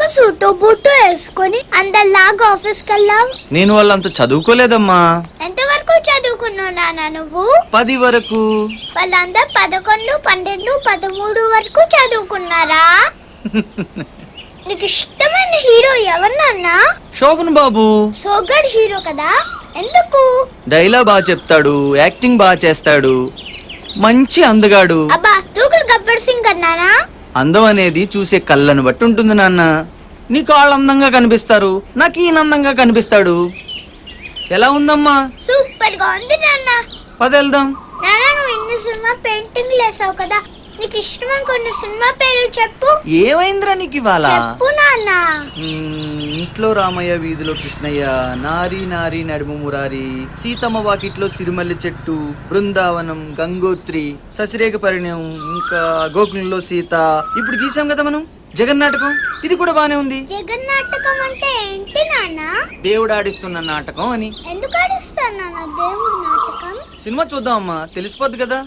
ఎందుకు suit boot వేసుకొని అందరిలాగా ఆఫీస్కి వెళ్ళావు? నేను వాళ్ళంత చదువుకోలేదమ్మా. ఎంతవరకు చదువుకున్నావు నాన్న నువ్వు? 10 వరకు. వాళ్ళందరూ 11, 12, 13 వరకు చదువుకున్నారా? నీకు ఇష్టమైన హీరో ఎవరు నాన్న? శోభన్ బాబు. సోగడ్ హీరో కదా, ఎందుకు? డైలాగ్ బాగా చెప్తాడు, యాక్టింగ్ బాగా చేస్తాడు, మంచి అందగాడు. అబ్బా దూకుడు గబ్బర్ సింగ్ అన్నానా? అందం అనేది చూసే కళ్ళను బట్టి ఉంటుంది నాన్న. నీకు వాళ్ళు అందంగా కనిపిస్తారు, నాకు ఈయన అందంగా కనిపిస్తాడు. ఎలా ఉందమ్మా? సూపర్ గా ఉంది నాన్న. పదెళ్దాం. నాన్న నువ్వు ఇన్ని సినిమా పెయింటింగ్ వేసావు కదా, నీకు ఇష్టమైన కొన్ని సినిమా పేర్లు చెప్పు. ఏమైందిరా నీకు ఇవాళ? చెప్పు నాన్న. ఇంట్లో రామయ్య, వీధిలో కృష్ణయ్య, నారీ నారీ నడుము మురారి, సీతమ్మ వాకిట్లో సిరిమల్లి చెట్టు, బృందావనం, గంగోత్రి, శశిరేఖ పరిణయం, ఇంకా గోకులంలో సీత. ఇప్పుడు గీసాం కదా మనం జగన్నాటకం, ఇది కూడా బానే ఉంది. జగన్నాటకం అంటే ఏంటి నాన్న? దేవుడు ఆడిస్తున్న నాటకం అని. ఎందుకు ఆడిస్తాను నాన్న దేవుడు నాటకం? సినిమా చూద్దాం అమ్మా, తెలిసిపోద్ది కదా.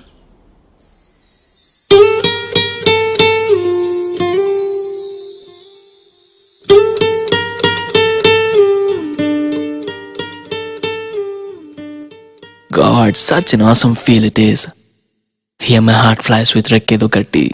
God, such an awesome feel it is. Here my heart flies with Rekkedu Katti.